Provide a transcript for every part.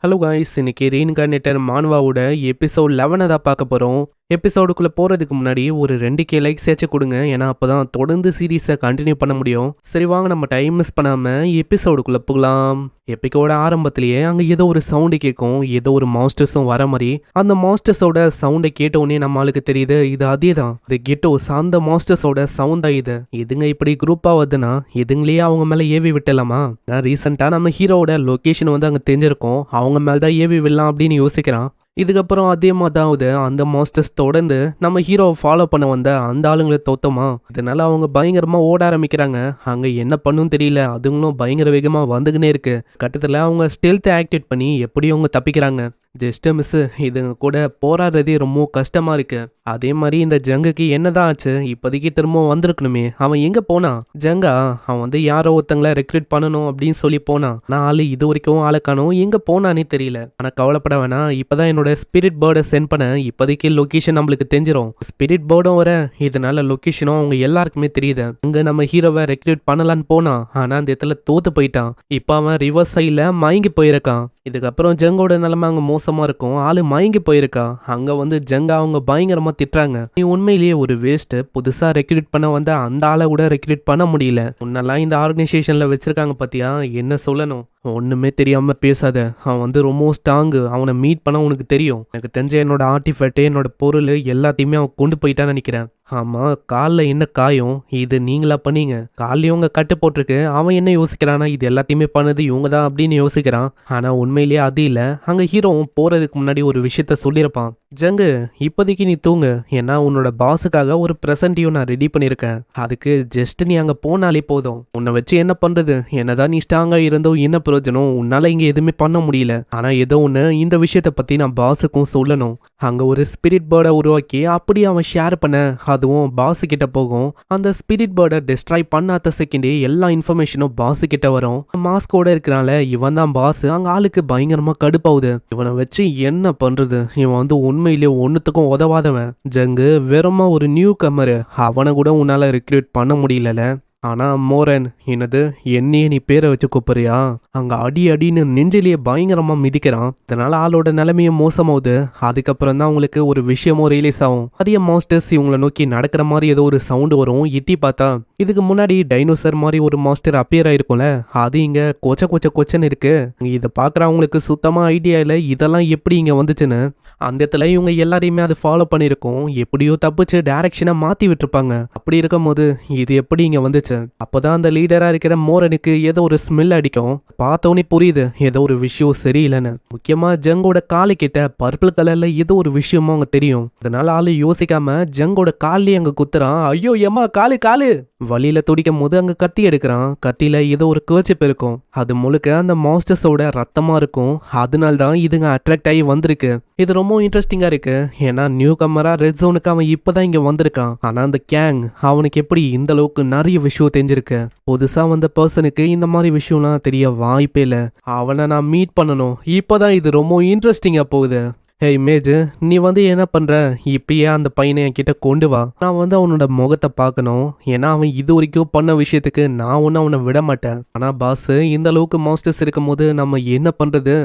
Hello guys, இன்னைக்கு ரீஇன்கார்னேட்டர் மான்வாவோட episode 11 தான் பார்க்க போகிறோம். எபிசோடுக்குள்ளே போகிறதுக்கு முன்னாடி ஒரு 2K லைக்ஸ் ஏச்சு கொடுங்க. ஏன்னா அப்போ தான் தொடர்ந்து சீரீஸை கண்டினியூ பண்ண முடியும். சரி வாங்க, நம்ம டைம் மிஸ் பண்ணாமல் எபிசோடுக்குள்ளே போகலாம். எப்பிக்கோட ஆரம்பத்திலேயே அங்கே ஏதோ ஒரு சவுண்டு கேட்கும். ஏதோ ஒரு மாஸ்டர்ஸும் வர மாதிரி. அந்த மாஸ்டர்ஸோட சவுண்டை கேட்டவுடனே நம்ம ஆளுக்கு தெரியுது இது அதே தான். இது கெட்டோஸ், அந்த மாஸ்டர்ஸோட சவுண்டா இது. இதுங்க இப்படி குரூப்பாக வருதுன்னா இதுங்களே அவங்க மேலே ஏவி விட்டலாமா? ரீசெண்டாக நம்ம ஹீரோவோட லொக்கேஷன் வந்து அங்கே தெரிஞ்சிருக்கோம். அவங்க மேலே தான் ஏவி விடலாம் அப்படின்னு யோசிக்கிறான். இதுக்கப்புறம் அதே மாதிரி அந்த மாஸ்டர்ஸ் தொடர்ந்து நம்ம ஹீரோவை ஃபாலோ பண்ண வந்த அந்த ஆளுங்களை தோத்தமா. இதனால அவங்க பயங்கரமா ஓட ஆரம்பிக்கிறாங்க. அங்க என்ன பண்ணும் தெரியல, அதுங்களும் பயங்கர வேகமா வந்துகினே இருக்கு. கட்டத்தில் அவங்க ஸ்டெல்த்தை ஆக்டிவேட் பண்ணி எப்படியும் அவங்க தப்பிக்கிறாங்க. Just miss. இதுங்க கூட போராடுறதே ரொம்ப கஷ்டமா இருக்கு. அதே மாதிரி இந்த ஜங்குக்கு என்னதான் ஆச்சு? இப்போதைக்கு திரும்பவும் வந்திருக்கணுமே. அவன் எங்க போனான்? ஜங்கா அவன் வந்து யாரோ ஒருத்தங்களை ரெக்ரூட் பண்ணணும் அப்படின்னு சொல்லி போனான். நான் ஆளு இது வரைக்கும் ஆளுக்கானோ எங்க போனானே தெரியல. ஆனா கவலைப்பட வேணாம், இப்பதான் என்னோட ஸ்பிரிட் பேர்டை சென்ட் பண்ண. இப்போதைக்கு லொகேஷன் நம்மளுக்கு தெரிஞ்சிடும். ஸ்பிரிட் பேர்டும் வர, இதனால லொகேஷனும் அவங்க எல்லாருக்குமே தெரியுது. அங்க நம்ம ஹீரோவை ரெக்ரூட் பண்ணலான்னு போனான். ஆனா அந்த இடத்துல தோத்து போயிட்டான். இப்போ அவன் ரிவர்ஸ் சைட்ல மயங்கி போயிருக்கான். இதுக்கப்புறம் ஜங்கோட நிலைமை அங்கே மோசமா இருக்கும். ஆளு மயங்கி போயிருக்கா. அங்க வந்து ஜங்கா அவங்க பயங்கரமா திட்டுறாங்க. நீ உண்மையிலேயே ஒரு வேஸ்ட். புதுசா ரெக்ரூட் பண்ண வந்த அந்த ஆளை கூட ரெக்ரூட் பண்ண முடியல. முன்னெல்லாம் இந்த ஆர்கனைசேஷன்ல வச்சிருக்காங்க பாத்தியா? என்ன சொல்லணும்? ஒண்ணுமே தெரியாம பேசாத. அவன் வந்து ரொம்ப ஸ்ட்ராங்கு. அவனை மீட் பண்ண உனக்கு தெரியும். எனக்கு தெரிஞ்ச என்னோட ஆர்டிஃபேக்ட், என்னோட பொருள் எல்லாத்தையுமே அவன் கொண்டு போயிட்டான்னு நினைக்கிறேன். ஆமா, காலில் என்ன காயம்? இது நீங்களா பண்ணீங்க? காலையும் உங்க கட்டு போட்டிருக்கு. அவன் என்ன யோசிக்கிறானா, இது எல்லாத்தையுமே பண்ணது இவங்க தான் அப்படின்னு யோசிக்கிறான். ஆனா உண்மையிலேயே அது இல்ல. அங்க ஹீரோவும் போறதுக்கு முன்னாடி ஒரு விஷயத்த சொல்லியிருப்பான். ஜங்கு, இப்போதைக்கு நீ தூங்கு. ஏன்னா உன்னோட பாஸுக்காக ஒரு ப்ரெசன்ட்டையும் நான் ரெடி பண்ணியிருக்கேன். அதுக்கு ஜஸ்ட் நீ அங்கே போனாலே போதும். உன்னை வச்சு என்ன பண்ணுறது? என்னதான் நீ ஸ்ட்ராங்காக இருந்தோ என்ன பிரயோஜனம்? உன்னால் இங்கே எதுவுமே பண்ண முடியல. ஆனால் ஏதோ ஒன்று, இந்த விஷயத்தை பற்றி நான் பாஸுக்கும் சொல்லணும். அங்கே ஒரு ஸ்பிரிட் பேர்டை உருவாக்கி அப்படியே அவன் ஷேர் பண்ண, அதுவும் பாஸு கிட்ட போகும். அந்த ஸ்பிரிட் பேர்டை டிஸ்ட்ராய் பண்ணாத செகண்டே எல்லா இன்ஃபர்மேஷனும் பாஸு கிட்ட வரும். மாஸ்கோட இருக்கிறனால இவன் தான் பாஸ். அங்கே ஆளுக்கு பயங்கரமாக கடுப்பாகுது. இவனை வச்சு என்ன பண்ணுறது? இவன் வந்து உண்மையிலே ஒன்றுத்துக்கும் உதவாதவன். ஜங்கு வெறுமா ஒரு நியூ கம்மரு. அவனை கூட உன்னால ரெக்ரூட் பண்ண முடியல. ஆனா மோரன், என்னது என்னையே நீ பேரை வச்சு கூப்பிடுறியா? அங்க அடி அடின்னு நெஞ்சிலேயே பயங்கரமா மிதிக்கிறான். இதனால ஆளோட நிலைமையும் மோசமாகுது. அதுக்கப்புறம் தான் உங்களுக்கு ஒரு விஷயமும் ரிலீஸ் ஆகும். நிறைய மாஸ்டர்ஸ் இவங்களை நோக்கி நடக்கிற மாதிரி ஏதோ ஒரு சவுண்டு வரும். எட்டி பார்த்தா இதுக்கு முன்னாடி டைனோசர் மாதிரி ஒரு மாஸ்டர் அப்பியர் ஆயிருக்கும்ல, அது இங்க கொச்சன்னு இருக்கு. இதை பாக்குறவங்களுக்கு சுத்தமா ஐடியா இல்லை இதெல்லாம் எப்படி இங்க வந்துச்சுன்னு. அந்த இடத்துல இவங்க எல்லாரையுமே அதை ஃபாலோ பண்ணிருக்கோம். எப்படியோ தப்பிச்சு டைரக்ஷனை மாத்தி விட்டுருப்பாங்க. அப்படி இருக்கும் போது இது எப்படி இங்க வந்துச்சு? அப்போதான் அந்த லீடரா இருக்கிற மோரனுக்கு ஏதோ ஒரு ஸ்மெல் அடிக்கும். பார்த்தோன்னே புரியுது ஏதோ ஒரு விஷயம் சரியில்லைன்னு. முக்கியமா ஜங்கோட காலு கிட்ட பர்பிள் கலர்ல ஏதோ ஒரு விஷயமும் அங்க தெரியும். அதனால ஆளு யோசிக்காம ஜங்கோட கால்லயே அங்க குத்துறான். ஐயோ ஏமா, காலு! வழியில துடிக்கும் போது அங்க கத்தி எடுக்கிறான். கத்தியில ஏதோ ஒரு கேர்ச்சிப் இருக்கும். அது முழுக்க அந்த மாஸ்டர்ஸோட ரத்தமா இருக்கும். அதனால தான் இதுங்க அட்ராக்ட் ஆகி வந்திருக்கு. இது ரொம்ப இன்ட்ரெஸ்டிங்கா இருக்கு. ஏன்னா நியூ கம்மரா ரெட் ஜோனுக்கு அவன் இப்பதான் இங்க வந்திருக்கான். ஆனா அந்த கேங் அவனுக்கு எப்படி இந்த அளவுக்கு நிறைய விஷயம் தெரிஞ்சிருக்கு? புதுசா வந்த பர்சனுக்கு இந்த மாதிரி விஷயம்லாம் தெரிய வாய்ப்பே இல்லை. அவனை நான் மீட் பண்ணணும். இப்பதான் இது ரொம்ப இன்ட்ரெஸ்டிங்கா போகுது. ஹே இமேஜ், நீ வந்து என்ன பண்ற? இப்பயே அந்த பையனை என்கிட்ட கொண்டு வா. நான் வந்து அவனோட முகத்தை பார்க்கணும். ஏன்னா அவன் இது வரைக்கும் பண்ண விஷயத்துக்கு நான் ஒன்னும் அவனை விட மாட்டேன். ஆனா பாஸ், இந்த அளவுக்கு மாஸ்டர்ஸ் இருக்கும் போது நம்ம என்ன பண்றது?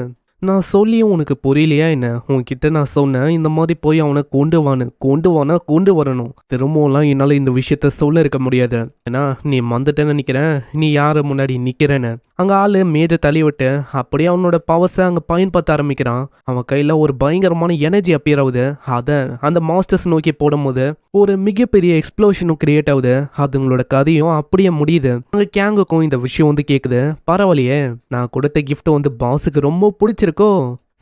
நான் சொல்லியும் உனக்கு புரியலையா என்ன? உன்கிட்ட நான் சொன்னேன் இந்த மாதிரி போய் அவனை கொண்டு வரணும். திரும்பவும்லாம் என்னால் இந்த விஷயத்த சொல்ல இருக்க முடியாது. ஏன்னா நீ மந்துட்டேன்னு நினைக்கிறேன். நீ யாரு முன்னாடி நிக்கிறேன்னு. அங்க ஆளு மேஜை தள்ளி விட்டு அப்படியே அவனோட பவர்ஸை அங்க பயன்படுத்த ஆரம்பிக்கிறான். அவன் கையில ஒரு பயங்கரமான எனர்ஜி அப்பியர் ஆகுது. அதை அந்த மாஸ்டர்ஸ் நோக்கி போடும்போது ஒரு மிகப்பெரிய எக்ஸ்ப்ளோஷனும் கிரியேட் ஆகுது. அதுங்களோட கதையும் அப்படியே முடியுது. அங்க கேங்குக்கும் இந்த விஷயம் வந்து கேக்குது. பரவாயில்லையே, நான் கொடுத்த கிஃப்ட் வந்து பாஸுக்கு ரொம்ப பிடிச்சிருக்கோ.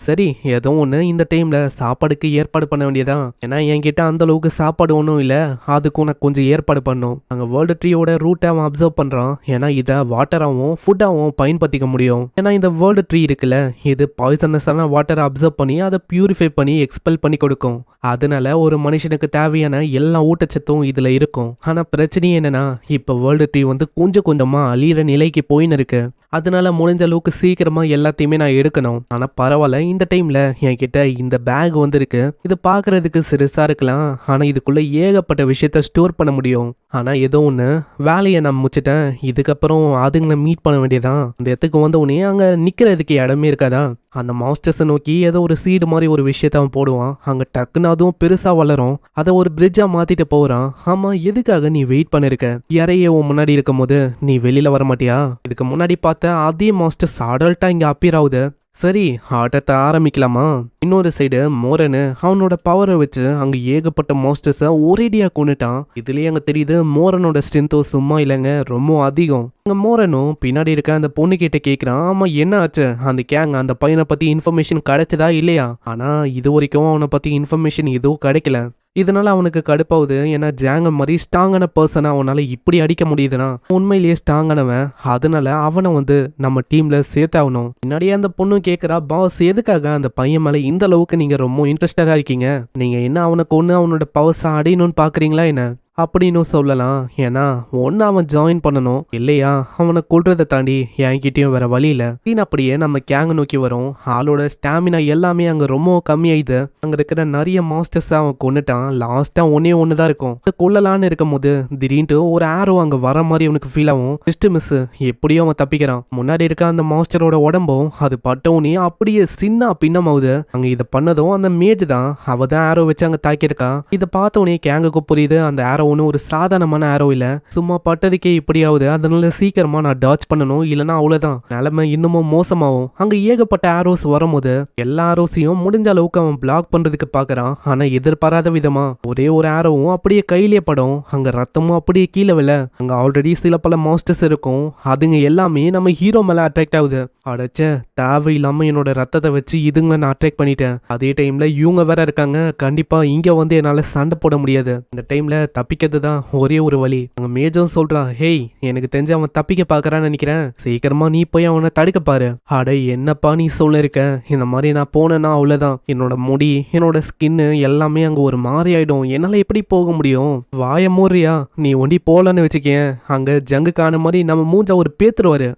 சரி, ஏதோ ஒன்று இந்த டைம்ல சாப்பாடுக்கு ஏற்பாடு பண்ண வேண்டியதான். ஏன்னா என்கிட்ட அந்த அளவுக்கு சாப்பாடு ஒன்றும் இல்லை. அதுக்கும் நான் கொஞ்சம் ஏற்பாடு பண்ணும். அங்கே வேர்ல்டு ட்ரீயோட ரூட்டை அவன் அப்சர்வ் பண்ணுறான். ஏன்னா இதை வாட்டராகவும் ஃபுட்டாகவும் பயன்படுத்திக்க முடியும். ஏன்னா இந்த வேர்ல்டு ட்ரீ இருக்குல்ல, இது பாய்சனஸான வாட்டரை அப்சர்வ் பண்ணி அதை பியூரிஃபை பண்ணி எக்ஸ்பெல் பண்ணி கொடுக்கும். அதனால ஒரு மனுஷனுக்கு தேவையான எல்லா ஊட்டச்சத்தும் இதுல இருக்கும். ஆனா பிரச்சனை என்னன்னா, இப்ப வேர்ல்டு ட்ரீ வந்து கொஞ்சம் கொஞ்சமா அழியிற நிலைக்கு போயின்னு இருக்கு. அதனால முடிஞ்ச அளவுக்கு சீக்கிரமா எல்லாத்தையுமே நான் எடுக்கணும். ஆனா பரவாயில்ல, இந்த டைம்ல என்கிட்ட இந்த பேக் வந்திருக்கு. இது பாக்குறதுக்கு சிறுசா இருக்கலாம், ஆனா இதுக்குள்ள ஏகப்பட்ட விஷயத்த ஸ்டோர் பண்ண முடியும். ஆனா ஏதோ ஒண்ணு வேலையை நான் முடிச்சிட்டேன். இதுக்கப்புறம் அதுங்களை மீட் பண்ண வேண்டியதான். இந்த இடத்துக்கு வந்த உடனே அங்க நிக்கிறதுக்கு இடமே இருக்காதா? அந்த மாஸ்டர்ஸை நோக்கி ஏதோ ஒரு சீடு மாதிரி ஒரு விஷயத்த அவன் போடுவான். அங்க டக்குன்னு அதுவும் பெருசா வளரும். அதை ஒரு பிரிட்ஜா மாத்திட்டு போறான். ஆமா, எதுக்காக நீ வெயிட் பண்ணிருக்க? யாரையே உன் முன்னாடி இருக்கும் போது நீ வெளியில வர மாட்டியா? இதுக்கு முன்னாடி பார்த்த அதே மாஸ்டர்ஸ் அடல்ட்டா இங்க அப்பியர் ஆகுது. சரி, ஆட்டத்தை ஆரம்பிக்கலாமா? இன்னொரு சைடு மோரனு அவனோட பவரை வச்சு அங்க ஏகப்பட்ட மாஸ்டர்ஸை ஒரேடியா கொண்டுட்டான். இதுலயே அங்க தெரியுது மோரனோட ஸ்ட்ரென்த்தோ சும்மா இல்லைங்க, ரொம்ப அதிகம். அங்க மோரனும் பின்னாடி இருக்க அந்த பொண்ணு கிட்ட கேக்குறான், ஆமா என்ன ஆச்சு? அந்த கேங் அந்த பையனை பத்தி இன்ஃபர்மேஷன் கிடைச்சதா இல்லையா? ஆனா இது வரைக்கும் அவனை பத்தி இன்ஃபர்மேஷன் எதுவும் கிடைக்கல. இதனால அவனுக்கு கடுப்பாகுது. ஏன்னா ஜாங்க மாதிரி ஸ்ட்ராங்கான பர்சனை அவனால இப்படி அடிக்க முடியுதுன்னா உண்மையிலேயே ஸ்ட்ராங்கானவன். அதனால அவனை நம்ம டீம்ல சேர்த்தாகணும். முன்னாடியே அந்த பொண்ணு கேட்குறா, பாஸ் எதுக்காக அந்த பையன் மேலே இந்த அளவுக்கு நீங்க ரொம்ப இன்ட்ரெஸ்டடா இருக்கீங்க? நீங்க என்ன அவனுக்கு ஒன்று அவனோட பவர்ஸை அடையணும்னு பாக்குறீங்களா என்ன அப்படின்னு சொல்லலாம். ஏன்னா ஒன்னு அவன் ஜாயின் பண்ணணும், இல்லையா அவனை கொல்றதை தாண்டி என்கிட்டயும் வேற வழி இல்ல. அப்படியே நம்ம கேங்க நோக்கி வரும். ஆளோட ஸ்டாமினா எல்லாமே அங்க ரொம்ப கம்மியாயிது. அங்க இருக்கிற நிறைய மாஸ்டர்ஸ் அவன் கொண்டுட்டான். லாஸ்டா ஒண்ணுதான் இருக்கும். கொல்லலான்னு இருக்கும் போது திடீர்னு ஒரு ஆரோ அங்க வர மாதிரி அவனுக்கு ஃபீல் ஆகும். ஜஸ்ட் மிஸ், எப்படியும் அவன் தப்பிக்கிறான். முன்னாடி இருக்க அந்த மாஸ்டரோட உடம்பும் அது பட்டவுனே அப்படியே சின்ன பின்னமாவுது. அங்க இதை பண்ணதும் அந்த மேஜ் தான், அவ தான் ஆரோ வச்சு அங்க தாக்கியிருக்கா. இதை பார்த்தவனே கேங்குக்கு புரியுது அந்த ஆரோ ஒரு சாதாரணமான ஆரோ இல்ல, சும்மா பட்டதுக்கே இப்படியாவது. அதனால சீக்கிரமா நான் டாச் பண்ணணும், இல்லைன்னா அவ்வளவுதான் நிலைமை இன்னமும் மோசமாகும். அங்க ஏகப்பட்ட ஆரோஸ் வரும்போது எல்லா ஆரோஸையும் முடிஞ்ச அளவுக்கு அவன் பிளாக் பண்றதுக்கு பாக்குறான். ஆனா எதிர்பாராத விதமா ஒரே ஒரு ஆரோவும் அப்படியே கையிலே படும். அங்க ரத்தமும் அப்படியே கீழே விழ அங்க ஆல்ரெடி சில பல மாஸ்டர்ஸ் இருக்கும். அதுங்க எல்லாமே நம்ம ஹீரோ மேல அட்ராக்ட் ஆகுது. அடைச்ச தேவையில்லாம என்னோட ரத்தத்தை வச்சு இதுங்க நான் அட்ராக்ட் பண்ணிட்டேன். அதே டைம்ல இவங்க வேற இருக்காங்க. கண்டிப்பா இங்க என்னால சண்டை போட முடியாது. இந்த டைம்ல தப்பிக்கிறது தான் ஒரே ஒரு வழி. அங்க மேஜரும் சொல்றான், ஹேய் எனக்கு தெரிஞ்சு அவன் தப்பிக்க பாக்குறான்னு நினைக்கிறேன், சீக்கிரமா நீ போய் அவனை தடுக்க பாரு. அட என்னப்பா நீ சொல்ல இருக்க? இந்த மாதிரி நான் போனேன்னா அவ்வளவுதான், என்னோட முடி என்னோட ஸ்கின்னு எல்லாமே அங்க ஒரு மாதிரி ஆயிடும். என்னால எப்படி போக முடியும்? வாய மூறியா? நீ ஒண்டி போலன்னு வச்சுக்கேன், அங்க ஜங்குக்கான மாதிரி நம்ம மூஞ்ச ஒரு பேத்துருவாரு.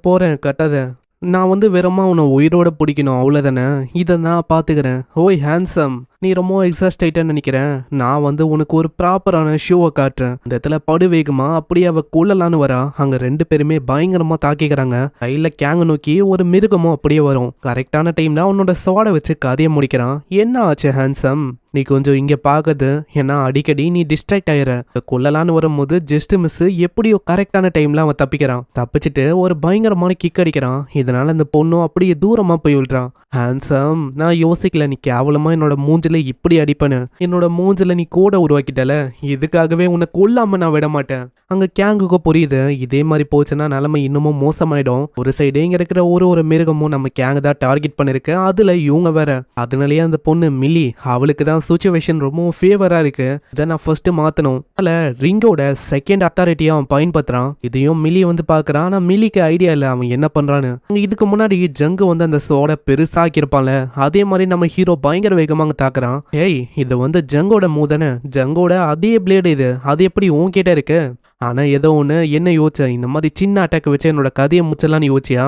போறேன் கட்டாத. நான் வெறுமா உன்னை உயிரோட பிடிக்கணும் அவ்வளோதானே, இதை நான் பார்த்துக்கிறேன். ஓய் ஹேண்ட்ஸம், நீ ரொம்ப எக்ஸாஸ்ட் ஆயிட்டேன்னு நினைக்கிறேன். நான் உனக்கு ஒரு ப்ராப்பரான ஷோவை காட்டுறேன். இந்த இடத்துல படு வேகமா அப்படியே அவ கொள்ளலான்னு வரா. அங்க ரெண்டு பேருமே பயங்கரமா தாக்கிக்கிறாங்க. கையில கேங்க நோக்கி ஒரு மிருகமும் அப்படியே வரும். கரெக்டான டைம்ல அவனோட சோடை வச்சு கதையை முடிக்கிறான். என்ன ஆச்சு ஹேண்ட்ஸம்? நீ கொஞ்சம் இங்க பாக்குது, ஏன்னா அடிக்கடி நீ டிஸ்ட்ராக்ட் ஆயிர. கொள்ளலான்னு வரும்போது ஜஸ்ட் மிஸ் எப்படியோ கரெக்டான டைம்ல அவன் தப்பிக்கிறான். தப்பிச்சுட்டு ஒரு பயங்கரமான கிக் அடிக்கிறான். இதனால அந்த பொண்ணும் அப்படியே தூரமா போய் விழுறான். ஹேண்ட்ஸம், நான் யோசிக்கல நீ கேவலமா என்னோட மூஞ்சில இப்படி அடிப்பேன்னு. என்னோட மூஞ்சில நீ கூட உருவாக்கிட்டல, இதுக்காகவே உன்னை கொல்லாம நான் விட மாட்டேன். அங்க கேங்குக்கு புரியுது, இதே மாதிரி போச்சுன்னா நிலைமை இன்னமும் மோசமாயிடும். ஒரு சைடு இங்க இருக்கிற ஒரு மிருகமும் நம்ம கேங்க தான் டார்கெட் பண்ணிருக்கு. அதுல இவங்க வேற. அதனாலேயே அந்த பொண்ணு மில்லி, அவளுக்கு தான் சிச்சுவேஷன் ரொம்ப ஃபேவரா இருக்கு. இதை நான் ஃபர்ஸ்ட் மாத்தணும். அதுல ரிங்கோட செகண்ட் அத்தாரிட்டியை அவன் பயன்படுத்துறான். இதையும் மில்லி பாக்குறான். ஆனா மில்லிக்கு ஐடியா இல்ல அவன் என்ன பண்றான்னு. இதுக்கு முன்னாடி ஜங்கு அந்த சோட பெருசாக்கிருப்பான்ல, அதே மாதிரி நம்ம ஹீரோ பயங்கர வேகமா தாக்குறான். ஏய், இது ஜங்கோட மூதானே, ஜங்கோட அதே பிளேடு இது, அது எப்படி உன்கிட்ட இருக்கு? ஆனா ஏதோ ஒண்ணு என்ன யோசிச்ச, இந்த மாதிரி சின்ன அட்டாக் வச்சு என்னோட கதையை முச்சலான்னு யோசிச்சியா?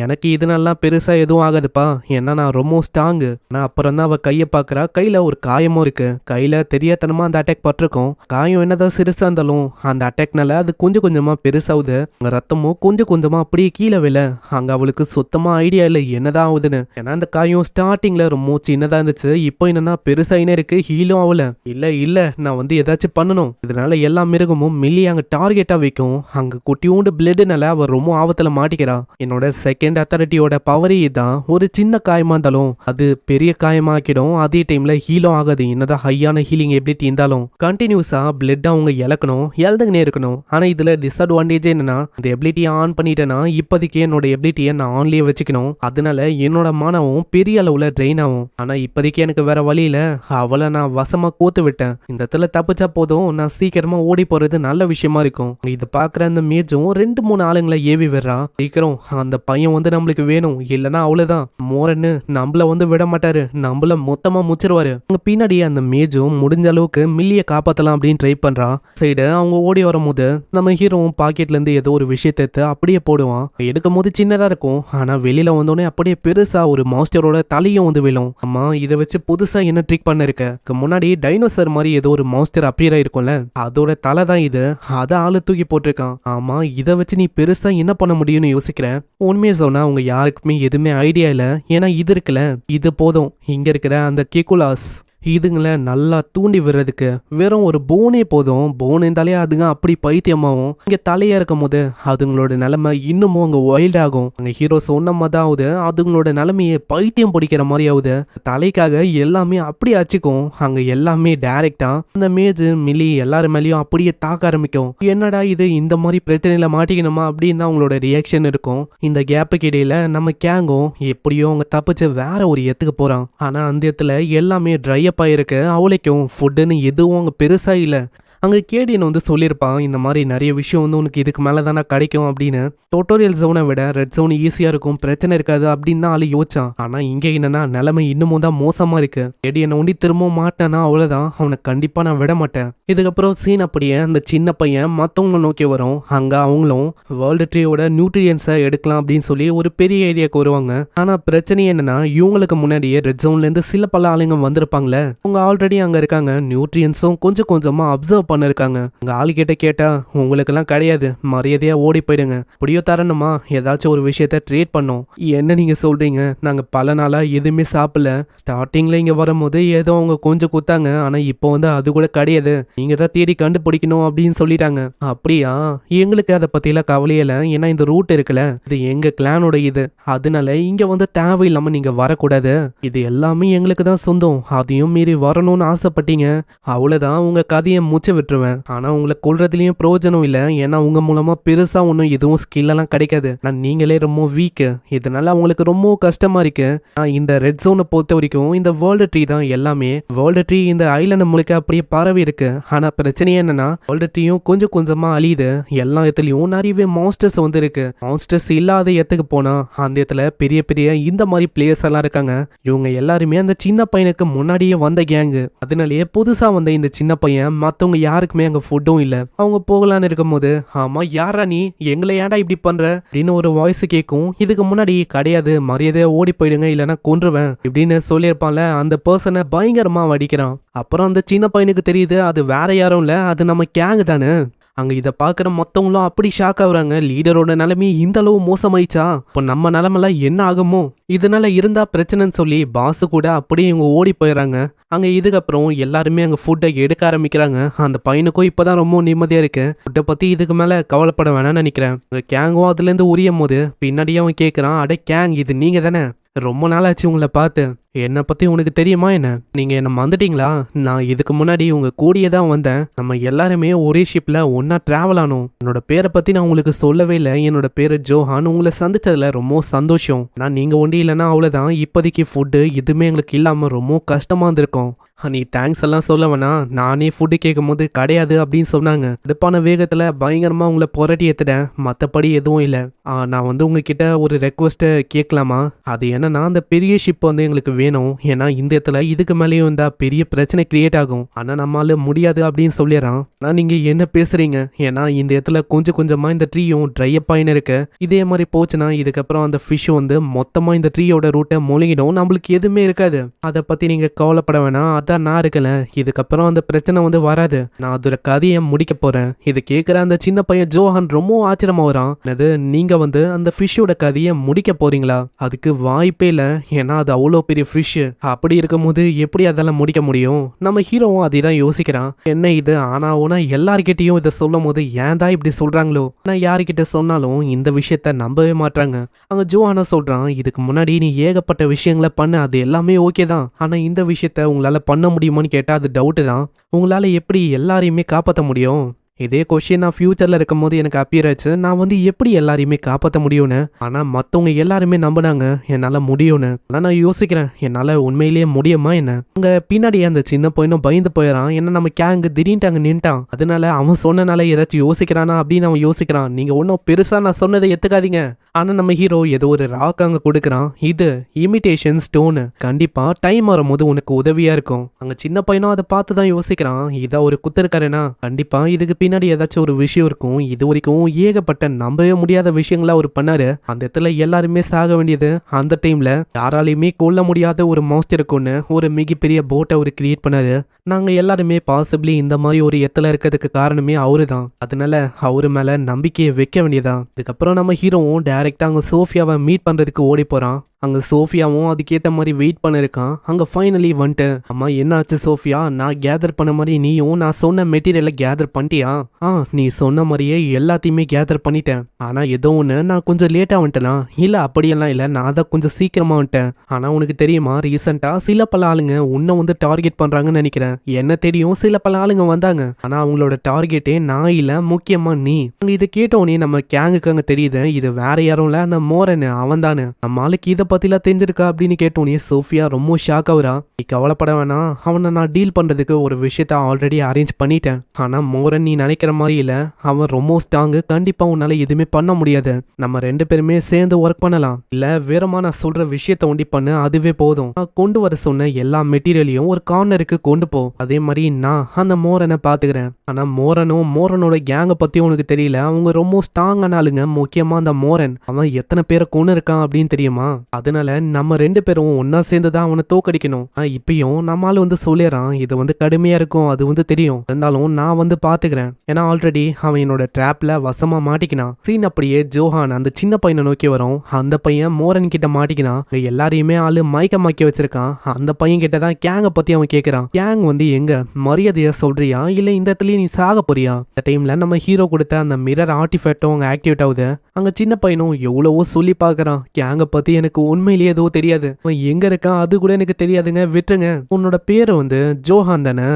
எனக்கு இதனாலாம் பெருசா எதுவும் ஆகாதுப்பா, ஏன்னா நான் ரொம்ப ஸ்ட்ராங்கு. ஆனா அப்புறம் தான் அவ கையை பாக்குறா. கையில ஒரு காயமும் இருக்கு. கையில தெரியாதனமா அந்த அட்டாக் பட்டிருக்கும். காயம் என்னதான் சிறுசா இருந்தாலும் அந்த அட்டாக்னால அது கொஞ்சம் கொஞ்சமா பெருசாகுது. அங்க ரத்தமும் கொஞ்சம் கொஞ்சமா அப்படியே கீழே விழ அங்க அவளுக்கு சுத்தமா ஐடியா இல்லை என்னதான் ஆகுதுன்னு. ஏன்னா அந்த காயம் ஸ்டார்டிங்ல ரொம்ப சின்னதா இருந்துச்சு, இப்போ என்னன்னா பெருசாயினே இருக்கு. ஹீலும் ஆகல. இல்ல நான் ஏதாச்சும் பண்ணணும். இதனால எல்லா மிருகமும் மில்லி அங்க டார்கெட்டா வைக்கும். அங்க குட்டியோண்டு பிளட்னால அவ ரொம்ப ஆபத்துல மாட்டிக்கிறா. என்னோட செகண்ட் அத்தாரிட்டியோட பவரே தான், ஒரு சின்ன காயமா இருந்தாலும் அது பெரிய காயமாக்கிடும். அதே டைம்ல ஹீலும் ஆகாது. என்னதான் ஹையான ஹீலிங் எபிலிட்டி இருந்தாலும் கண்டினியூஸா பிளட் அவங்க இழந்துங்கனே இருக்கணும். ஆனா இதுல டிஸ்அட்வான்டேஜ் என்னன்னா, இந்த எபிலிட்டியை ஆன் பண்ணிட்டேன்னா இப்போதைக்கு என்னோட எபிலிட்டியை நான் ஆன்லயே வச்சுக்கணும். அதனால என்னோட மானவும் பெரிய அளவுல ட்ரெயின் ஆகும். ஆனா இப்போதைக்கு எனக்கு வேற வழியில அவளை நான் வசமா கோத்து விட்டேன். இந்த இடத்துல தப்பிச்சா போதும், நான் சீக்கிரமா ஓடி போறது நல்ல விஷயமா இருக்கும். இது பாக்குற அந்த மேஜும் 2-3 ஆளுங்களை ஏவி விடுறா. சீக்கிரம் அந்த பையன் தலையும் வந்து நம்மளுக்கு வேணும், இல்லைன்னா அவ்வளவுதான், மோரன்னு நம்மள வந்து விட மாட்டாரு, நம்மள மொத்தமா முச்சிருவாரு. அங்க பின்னாடி அந்த மேஜும் முடிஞ்ச அளவுக்கு மில்லிய காப்பாத்தலாம் அப்படின்னு ட்ரை பண்றான். சைடு அவங்க ஓடி வரும்போது நம்ம ஹீரோவும் பாக்கெட்ல இருந்து ஏதோ ஒரு விஷயத்தை எடுத்து அப்படியே போடுவான். எடுக்கும் போது சின்னதா இருக்கும், ஆனா வெளியில வந்தோடனே அப்படியே பெருசா ஒரு மாஸ்டரோட தலையும் வந்து விழும். அம்மா இதை வச்சு புதுசா என்ன ட்ரிக் பண்ண இருக்க? முன்னாடி டைனோசர் மாதிரி ஏதோ ஒரு மாஸ்டர் அப்பியர் ஆயிருக்கும்ல, அதோட தலை தான் இது, அதை ஆளு தூக்கி போட்டிருக்கான். ஆமா இதை வச்சு நீ பெருசா என்ன பண்ண முடியும்னு யோசிக்கிறேன். உண்மையை சொன்னா அவங்க யாருக்குமே எதுவுமே ஐடியா இல்ல. ஏன்னா இது இருக்குல்ல, இது போதும். இங்க இருக்கிற அந்த கெகுலாஸ் இதுங்களை நல்லா தூண்டி விடுறதுக்கு வெறும் ஒரு போனே போதும். போன் இருந்தாலே அதுங்க அப்படி பைத்தியமாகும். இங்க தலையா இருக்கும் போது அதுங்களோட நிலைமை இன்னமும் அங்க வைல்ட் ஆகும். அங்க ஹீரோ சொன்ன மாதிரி ஆகுது, அதுங்களோட நிலைமையை பைத்தியம் பிடிக்கிற மாதிரி ஆகுது. தலைக்காக எல்லாமே அப்படி அச்சுக்கும். அங்க எல்லாமே டைரக்டா அந்த மேஜ் மில்லி எல்லாரும் மேலேயும் அப்படியே தாக்க ஆரம்பிக்கும். என்னடா இது, இந்த மாதிரி பிரச்சனையில மாட்டிக்கணுமா அப்படின்னு அவங்களோட ரியாக்ஷன் இருக்கும். இந்த கேப்புக்கு இடையில நம்ம கேங்கும் எப்படியோ அவங்க தப்பிச்சு வேற ஒரு இடத்துக்கு போறான். ஆனா அந்த இடத்துல எல்லாமே ட்ரை இருக்கு. அவளைக்கும் ஃபுட்டுன்னு எதுவும் அங்கே பெருசா இல்லை. அங்கே கேடியன் வந்து சொல்லியிருப்பான், இந்த மாதிரி நிறைய விஷயம் வந்து உனக்கு இதுக்கு மேலே தானே கிடைக்கும் அப்படின்னு. டோட்டோரியல் ஜோனை விட ரெட் ஜோன் ஈஸியாக இருக்கும், பிரச்சனை இருக்காது அப்படின்னு தான் ஆளு யோசிச்சான். ஆனால் இங்கே என்னன்னா நிலைமை இன்னமும் தான் மோசமாக இருக்கு. கேடியனை ஒண்டி திரும்பவும் மாட்டானா அவ்வளோதான், அவனை கண்டிப்பாக நான் விட மாட்டேன். இதுக்கப்புறம் சீன் அப்படியே அந்த சின்ன பையன் மற்றவங்களை நோக்கி வரும். அங்கே அவங்களும் வேர்ல்டு ட்ரீயோட நியூட்ரியன்ஸை எடுக்கலாம் அப்படின்னு சொல்லி ஒரு பெரிய ஏரியாவுக்கு வருவாங்க. ஆனால் பிரச்சனை என்னன்னா இவங்களுக்கு முன்னாடியே ரெட் ஜோன்லேருந்து சில பல ஆளுங்க வந்திருப்பாங்களே, அவங்க ஆல்ரெடி அங்கே இருக்காங்க. நியூட்ரியன்ஸும் கொஞ்சம் கொஞ்சமாக அப்சர்வ் பண்ணிருக்காங்க. அங்க ஆளு கேட்டா உங்களுக்கு எல்லாம் கிடையாது, மரியாதையா ஓடி போயிடுங்க, அப்படியோ தரணுமா ஏதாச்சும் ஒரு விஷயத்த ட்ரேட் பண்ணோம். என்ன நீங்க சொல்றீங்க, நாங்க பல நாளா எதுவுமே சாப்பிடல. ஸ்டார்டிங்ல இங்க வரும்போது ஏதோ அவங்க கொஞ்சம் குத்தாங்க, ஆனா இப்போ வந்து அது கூட கிடையாது, நீங்க தான் தேடி கண்டுபிடிக்கணும் அப்படின்னு சொல்லிட்டாங்க. அப்படியா, எங்களுக்கு அதை பத்திலாம் கவலையே இல்லை. ஏன்னா இந்த ரூட் இருக்குல்ல, இது எங்க கிளானோட இது, அதனால இங்க வந்து தேவையில்லாம நீங்க வரக்கூடாது. இது எல்லாமே எங்களுக்கு தான் சொந்தம், அதையும் மீறி வரணும்னு ஆசைப்பட்டீங்க, அவ்வளவுதான், உங்க கதையை முச்சு விட்டுருவேன். ஆனா உங்களை கொள்றதுலயும் பிரயோஜனம் இல்லை. ஏன்னா உங்க மூலமா பெருசா ஒன்றும் எதுவும் ஸ்கில் எல்லாம் கிடைக்காது. நான் நீங்களே ரொம்ப வீக், இதனால அவங்களுக்கு ரொம்ப கஷ்டமா இருக்கு. இந்த ரெட் ஜோனை பொறுத்த வரைக்கும் இந்த வேர்ல்டு ட்ரீ தான் எல்லாமே. வேர்ல்டு ட்ரீ இந்த ஐலண்ட் முழுக்க அப்படியே பரவி இருக்கு. ஆனா பிரச்சனை என்னன்னா வேர்ல்டு ட்ரீயும் கொஞ்சம் கொஞ்சமா அழியுது. எல்லா இடத்துலயும் நிறையவே மான்ஸ்டர்ஸ் வந்து இருக்கு. மான்ஸ்டர்ஸ் இல்லாத இடத்துக்கு போனா அந்த இடத்துல பெரிய பெரிய இந்த மாதிரி பிளேயர்ஸ் எல்லாம் இருக்காங்க. இவங்க எல்லாருமே அந்த சின்ன பையனுக்கு முன்னாடியே வந்த கேங்கு. அதனாலேயே புதுசா வந்த இந்த சின்ன பையன் மத்தவங்க யாருக்குமே அங்க ஃபுட்டும் இல்ல. அவங்க போகலான்னு இருக்கும் போது, ஆமா யாரா நீ, எங்களை ஏன்டா இப்படி பண்ற அப்படின்னு ஒரு வாய்ஸ் கேட்கும். இதுக்கு முன்னாடி கிடையாது, மரியாதையா ஓடி போயிடுங்க இல்லைன்னா கொன்றுவேன் இப்படின்னு சொல்லியிருப்பான்ல, அந்த பர்சனை பயங்கரமா வடிக்கிறான். அப்புறம் அந்த சின்ன பையனுக்கு தெரியுது அது வேற யாரும் இல்ல, அது நம்ம கேங் தானே. அங்க இதை பாக்குற மொத்தவங்களும் அப்படி ஷாக் ஆகுறாங்க. லீடரோட நிலைமை இந்த அளவு மோசமாயிச்சா, இப்போ நம்ம நிலைமெல்லாம் என்ன ஆகுமோ, இதனால இருந்தா பிரச்சனைன்னு சொல்லி பாஸ் கூட அப்படியே இவங்க ஓடி போயிடறாங்க. அங்க இதுக்கப்புறம் எல்லாருமே அங்க ஃபுட்டை எடுக்க ஆரம்பிக்கிறாங்க. அந்த பையனுக்கும் இப்பதான் ரொம்ப நிம்மதியா இருக்கு. ஃபுட்டை பத்தி இதுக்கு மேல கவலைப்பட வேணாம்னு நினைக்கிறேன். கேங்கும் அதுல இருந்து உரியும் போது பின்னாடியே அவன் கேட்கறான், அட கேங் இது நீங்க தானே, ரொம்ப நாள் ஆச்சு உங்களை பார்த்து, என்னை பத்தி உனக்கு தெரியுமா என்ன, நீங்க என்ன மறந்துட்டீங்களா, நான் இதுக்கு முன்னாடி உங்க கூடியே தான் வந்தேன், நம்ம எல்லாருமே ஒரே ஷிப்ல ஒன்னா டிராவல் ஆனோம், என்னோட பேரை பத்தி நான் உங்களுக்கு சொல்லவே இல்லை, என்னோட பேரு ஜோஹான், உங்களை சந்திச்சதுல ரொம்ப சந்தோஷம், நான் நீங்க ஒண்டி இல்லைன்னா அவ்வளவுதான், இப்போதைக்கு ஃபுட்டு எதுவுமே எங்களுக்கு இல்லாம ரொம்ப கஷ்டமா இருந்திருக்கும், நீ தேங்க்ஸ் எல்லாம் சொல்ல வேணா, நானே ஃபுட்டு கேட்கும் போது கிடையாது அப்படின்னு சொன்னாங்க. அடுப்பான வேகத்துல பயங்கரமா உங்களை புரட்டி ஏத்துட்டேன், மற்றபடி எதுவும் இல்லை. நான் வந்து உங்ககிட்ட ஒரு ரெக்வஸ்ட் கேட்கலாமா, அது என்னன்னா அந்த பெரிய ஷிப் வந்து எங்களுக்கு வேணும், ஏன்னா இந்த இடத்துல இதுக்கு மேலேயும் இருந்தா பெரிய பிரச்சனை கிரியேட் ஆகும், ஆனா நம்மளால முடியாது அப்படின்னு சொல்லிடுறான். ஆனா நீங்க என்ன பேசுறீங்க, ஏன்னா இந்த இடத்துல கொஞ்சம் கொஞ்சமா இந்த ட்ரீயும் ட்ரை அப் ஆயின்னு இருக்கு, இதே மாதிரி போச்சுன்னா இதுக்கப்புறம் அந்த ஃபிஷ் வந்து மொத்தமா இந்த ட்ரீயோட ரூட்டை மொழிகிடும், நம்மளுக்கு எதுவுமே இருக்காது, அதை பத்தி நீங்க கவலைப்பட வேணாம், நான் இருக்கல, இதுக்கப்புறம் அந்த பிரச்சனை வந்து வராது, நான் அதோட கதையை முடிக்க போறேன். இது கேட்கிற அந்த சின்ன பையன் ஜோஹான் ரொம்ப ஆச்சரியமா வரான். அது நீங்க வந்து அந்த ஃபிஷ்ஷோட கதையை முடிக்க போறீங்களா, அதுக்கு வாய்ப்பே இல்லை, ஏன்னா அது அவ்வளோ பெரிய ஃபிஷ், அப்படி இருக்கும் போது எப்படி அதெல்லாம் முடிக்க முடியும். நம்ம ஹீரோவும் அதை தான் யோசிக்கிறான், என்ன இது ஆனா ஓனா எல்லார்கிட்டையும் இதை சொல்லும் போது ஏன் தான் இப்படி சொல்றாங்களோ, நான் யாருக்கிட்ட சொன்னாலும் இந்த விஷயத்த நம்பவே மாட்டாங்க. அங்க ஜோஹானா சொல்றான், இதுக்கு முன்னாடி நீ ஏகப்பட்ட விஷயங்களை பண்ண, அது எல்லாமே ஓகே தான், ஆனா இந்த விஷயத்த உங்களால பண்ண முடியுமான்னு கேட்டா அது டவுட்டு தான், உங்களால எப்படி எல்லாரையுமே காப்பாற்ற முடியும், இதே கொஸ்டின் நான் ஃபியூச்சர்ல இருக்கும் போது எனக்கு அப்பியர் ஆச்சு, நான் வந்து எப்படி எல்லாரையுமே காப்பாற்ற முடியும்னு. ஆனா மத்தவங்க எல்லாருமே நம்பினாங்க என்னால முடியும்னு. ஆனா நான் யோசிக்கிறேன், என்னால உண்மையிலேயே முடியுமா என்ன? அங்க பின்னாடி அந்த சின்ன பையனும் பயந்து போயிடறான். என்ன நம்ம கேங் திடீர்னு அங்க நின்ட்டான், அதனால அவன் சொன்னனால ஏதாச்சும் யோசிக்கிறானா அப்படின்னு அவன் யோசிக்கிறான். நீங்க ஒன்னும் பெருசா நான் சொன்னதை எத்துக்காதீங்க. ஆனா நம்ம ஹீரோ ஏதோ ஒரு ராக் அங்க கொடுக்குறான். இது இமிடேஷன் ஸ்டோனு, கண்டிப்பா டைம் வரும்போது உனக்கு உதவியா இருக்கும். அங்க சின்ன பையனும் அதை பார்த்து தான் யோசிக்கிறான், இதா ஒரு குத்திருக்காருன்னா கண்டிப்பா இதுக்கு பின்னாடி ஏதாச்சும் ஒரு விஷயம் இருக்கும். இது வரைக்கும் ஏகப்பட்ட நம்பவே முடியாத விஷயங்களா அவர் பண்ணாரு. அந்த இடத்துல எல்லாருமே சாக வேண்டியது. அந்த டைம்ல யாராலையுமே கொல்ல முடியாத ஒரு மாஸ்டர் இருக்கும்னு ஒரு மிகப்பெரிய போட்டை அவர் கிரியேட் பண்ணாரு. நாங்க எல்லாருமே பாசிபிளி இந்த மாதிரி ஒரு இடத்துல இருக்கிறதுக்கு காரணமே அவரு தான். அதனால அவரு மேல நம்பிக்கையை வைக்க வேண்டியதான். இதுக்கப்புறம் நம்ம ஹீரோவும் டைரக்டா அங்க சோஃபியாவை மீட் பண்றதுக்கு ஓடி போறான். அங்க சோஃபியாவும் அதுக்கேற்ற மாதிரி வெயிட் பண்ணிருக்கான். அங்க ஃபைனலி வந்துட்டு, அம்மா என்ன ஆச்சு சோஃபியா, நான் கேதர் பண்ண மாதிரி நீயும் நான் சொன்ன மெட்டீரியலை கேதர் பண்ணிட்டியா? நீ சொன்ன மாதிரியே எல்லாத்தையுமே கேதர் பண்ணிட்டேன். ஆனா ஏதோ ஒன்று நான் கொஞ்சம் லேட்டா வந்துட்டேனா? இல்ல அப்படியெல்லாம் இல்லை, நான் தான் கொஞ்சம் சீக்கிரமா வந்துட்டேன். ஆனா உனக்கு தெரியுமா, ரீசெண்டா சில பல ஆளுங்க உன்னை வந்து டார்கெட் பண்றாங்கன்னு நினைக்கிறேன். என்ன தெரியும், சில பல ஆளுங்க வந்தாங்க. ஆனா அவங்களோட டார்கெட்டே நான் இல்ல, முக்கியமா நீ. இதை கேட்டோன்னே நம்ம கேங்குக்கு அங்க தெரியுது, இது வேற யாரும் இல்ல, அந்த மோரன் அவன் தானு. நம்ம ஆளுக்கு இதை பத்திலாம் தெரிஞ்சிருக்கா அப்படின்னு கேட்டோன்னே சோஃபியா ரொம்ப ஷாக் ஆகுறா. நீ கவலைப்பட வேணாம், அவனை நான் டீல் பண்றதுக்கு ஒரு விஷயத்த ஆல்ரெடி அரேஞ்ச் பண்ணிட்டேன். ஆனா மோரன் நீ நினைக்கிற மாதிரி இல்ல, அவன் ரொம்ப ஸ்ட்ராங்கு, கண்டிப்பா உன்னால எதுவுமே பண்ண முடியாது. நம்ம ரெண்டு பேருமே சேர்ந்து ஒர்க் பண்ணலாம். இல்ல வேறமா நான் சொல்ற விஷயத்த ஒண்டி பண்ணு, அதுவே போதும். நான் கொண்டு வர சொன்ன எல்லா மெட்டீரியலையும் ஒரு கார்னருக்கு கொண்டு போ. அதே மாதிரி நான் அந்த மோரனை பாத்துக்கிறேன். ஆனா மோரனோட கேங்க பத்தி உனக்கு தெரியல, அவங்க ரொம்ப ஸ்ட்ராங்கான ஆளுங்க. முக்கியமா அந்த மோரன் அவன் எத்தனை பேரை கொண்டு இருக்கான் அப்படின்னு தெரியுமா? அதனால நம்ம ரெண்டு பேரும் ஒன்னா சேர்ந்துதான் அவனை தோக்கடிக்கணும். இப்பயும் நம்மால வந்து சொல்லிடுறான், இது வந்து கடுமையா இருக்கும், அது வந்து தெரியும், இருந்தாலும் நான் வந்து பாத்துக்கிறேன். ஏன்னா ஆல்ரெடி அவன் என்னோட ட்ராப்ல வசமா மாட்டிக்கினான். சீன் அப்படியே ஜோஹான் அந்த சின்ன பையனை நோக்கி வரும். அந்த பையன் மோரன் கிட்ட மாட்டிக்கினான். எல்லாரையுமே ஆளு மயக்கமாக்கி வச்சிருக்கான். அந்த பையன் கிட்ட தான் கேங்க பத்தி அவன் கேட்கறான். கேங் வந்து எங்க, மரியாதையா சொல்றியா இல்ல இந்த இடத்துல நீ சாக போறியா? இந்த டைம்ல நம்ம ஹீரோ கொடுத்த அந்த மிரர் ஆர்டிஃபேக்டும் அங்க ஆக்டிவேட் ஆகுது. அங்க சின்ன பையனும் எவ்வளவோ சொல்லி பாக்குறான், கேங்க பத்தி எனக்கு உண்மையிலேயே எதுவும் தெரியாது, அவன் எங்க இருக்கான் அது கூட எனக்கு தெரியாதுங்க, விட்டுருங்க. உன்னோட பேரு வந்து ஜோஹான் தானே,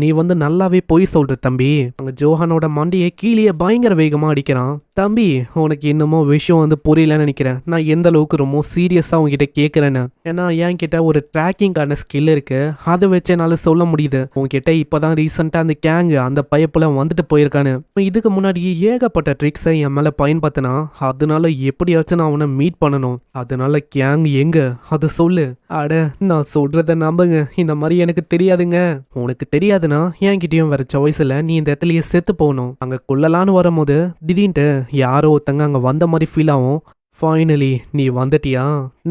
நீ வந்து நல்லாவே பொய் சொல்ற தம்பி. அங்க ஜோஹானோட மண்டையை கீழே பயங்கர வேகமா அடிக்கிறான். தம்பி உனக்கு என்னமோ விஷயம் வந்து புரியலன்னு நினைக்கிறேன். நான் எந்த அளவுக்கு ரொம்ப சீரியஸா உங்ககிட்ட கேட்கறேன்னு. ஏன்னா என்கிட்ட ஒரு ட்ராக்கிங்கான ஸ்கில் இருக்கு, அதை வச்சு என்னால சொல்ல முடியுது. உங்ககிட்ட இப்பதான் ரீசெண்டா அந்த கேங் அந்த பைப்புல வந்துட்டு போயிருக்கானு. இதுக்கு முன்னாடி ஏகப்பட்ட ட்ரிக்ஸை என் மேல பயன்படுத்தினா, அதனால எப்படியாச்சும் நான் அவனை மீட் பண்ணணும். அதனால கேங் எங்க அதை சொல்லு. அட நான் சொல்றத நம்புங்க, இந்த மாதிரி எனக்கு தெரியாதுங்க. உனக்கு தெரியாதுன்னா என்கிட்டயும் வேற சாய்ஸ் இல்ல, நீ இந்த இடத்துலயே செத்து போகணும். அங்க கொல்லலான்னு வரும்போது திடீர்னு யாரோ ஒருத்தங்க அங்க வந்த மாதிரி ஃபீல் ஆகும். ஃபைனலி நீ வந்துட்டியா,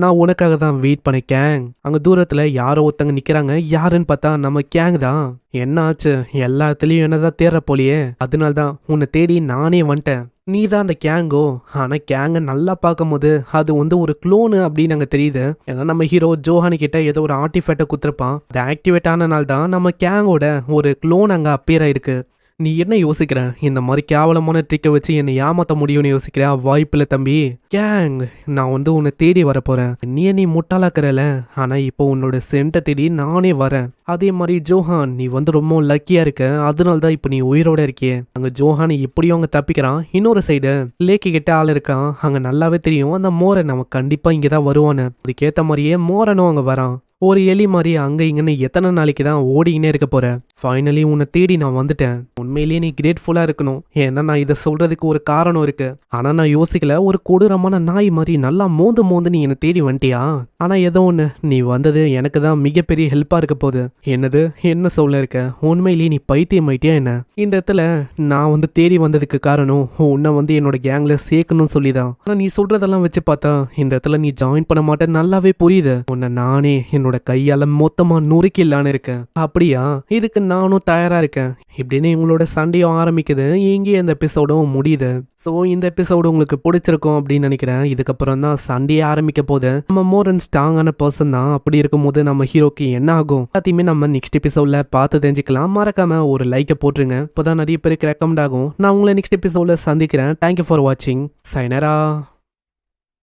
நான் உனக்காக தான் வெயிட் பண்ண கேங். அங்க தூரத்துல யாரோ ஒருத்தங்க நிக்கிறாங்க. யாருன்னு பார்த்தா நம்ம கேங் தான். என்ன ஆச்சு, எல்லா இடத்துலயும் என்னதான் தேடுற போலியே, அதனால தான் உன்னை தேடி நானே வந்துட்டேன். நீ தான் அந்த கேங்கோ? ஆனா கேங்க நல்லா பார்க்கும் போது அது வந்து ஒரு குளோனு அப்படின்னு அங்க தெரியுது. ஏன்னா நம்ம ஹீரோ ஜோஹானி கிட்ட ஏதோ ஒரு ஆர்டிஃபேக்டை குத்துருப்பான். அது ஆக்டிவேட் ஆனனால தான் நம்ம கேங்கோட ஒரு குளோன் அங்க அப்பியர் ஆயிருக்கு. நீ என்ன யோசிக்கிற, இந்த மாதிரி கேவலமான ட்ரிக்கை வச்சு என்னை ஏமாத்த முடியும்னு யோசிக்கிற? வாய்ப்பில்லை தம்பி. கேங் நான் வந்து உன்னை தேடி வரப்போறேன். நீ முட்டாளாக்குறல, ஆனா இப்போ உன்னோட சென்ட்டை தேடி நானே வரேன். அதே மாதிரி ஜோஹான் நீ வந்து ரொம்ப லக்கியா இருக்க, அதனால தான் இப்போ நீ உயிரோட இருக்கியே. அங்க ஜோஹான் எப்படியும் அங்க தப்பிக்கிறான். இன்னொரு சைடு லேக்கி கிட்ட ஆள் இருக்கான். அங்க நல்லாவே தெரியும் அந்த மோரன் அவன் கண்டிப்பா இங்கதான் வருவான்னு. அதுக்கேத்த மாதிரியே மோரனும் அங்க வரான். ஒரு எலி மாதிரி அங்க இங்கன்னு எத்தனை நாளைக்கு தான் ஓடிக்கினே இருக்க போற? ஃபைனலி உன்னை தேடி நான் வந்துட்டேன். உண்மையிலேயே நீ கிரேட்ஃபுல்லா இருக்கணும். ஏன்னா நான் இதை சொல்றதுக்கு ஒரு காரணம் இருக்கு. ஆனா நான் யோசிக்கல, ஒரு கொடூரமான நாய் மாதிரி நல்லா மோந்து நீ என்னை தேடி வந்துட்டியா? ஆனா ஏதோ ஒண்ணு, நீ வந்தது எனக்கு தான் மிகப்பெரிய ஹெல்ப்பா இருக்க போகுது. என்னது என்ன சொல்ல இருக்க? உண்மையிலேயே நீ பைத்தியம் ஆயிட்டியா என்ன? இந்த இடத்துல நான் வந்து தேடி வந்ததுக்கு காரணம் உன்னை வந்து என்னோட கேங்ல சேர்க்கணும்னு சொல்லிதான். ஆனா நீ சொல்றதெல்லாம் வச்சு பார்த்தா இந்த இடத்துல நீ ஜாயின் பண்ண மாட்டேன்னு நல்லாவே புரியுது. உன்னை நானே என்னோட கையால மொத்தமா நுறுக்கிடலான்னு இருக்கேன். அப்படியா? இதுக்கு நானும் தயாரா இருக்கேன். இப்படின்னு இவங்களோட சண்டையும் ஆரம்பிக்குது. இங்கே இந்த எபிசோடும் முடியுது. ஸோ இந்த எபிசோடு உங்களுக்கு பிடிச்சிருக்கும் அப்படின்னு நினைக்கிறேன். இதுக்கப்புறம் தான் சண்டையே ஆரம்பிக்க போது. நம்ம மோரன் ஸ்ட்ராங்கான பர்சன் தான். அப்படி இருக்கும்போது நம்ம ஹீரோக்கு என்ன ஆகும் எல்லாத்தையுமே நம்ம நெக்ஸ்ட் எபிசோட்ல பார்த்து தெரிஞ்சுக்கலாம். மறக்காம ஒரு லைக்கை போட்டுருங்க, இப்போதான் நிறைய பேருக்கு ரெக்கமெண்ட் ஆகும். நான் உங்களை நெக்ஸ்ட் எபிசோட்ல சந்திக்கிறேன். தேங்க்யூ ஃபார் வாட்சிங். சைனரா.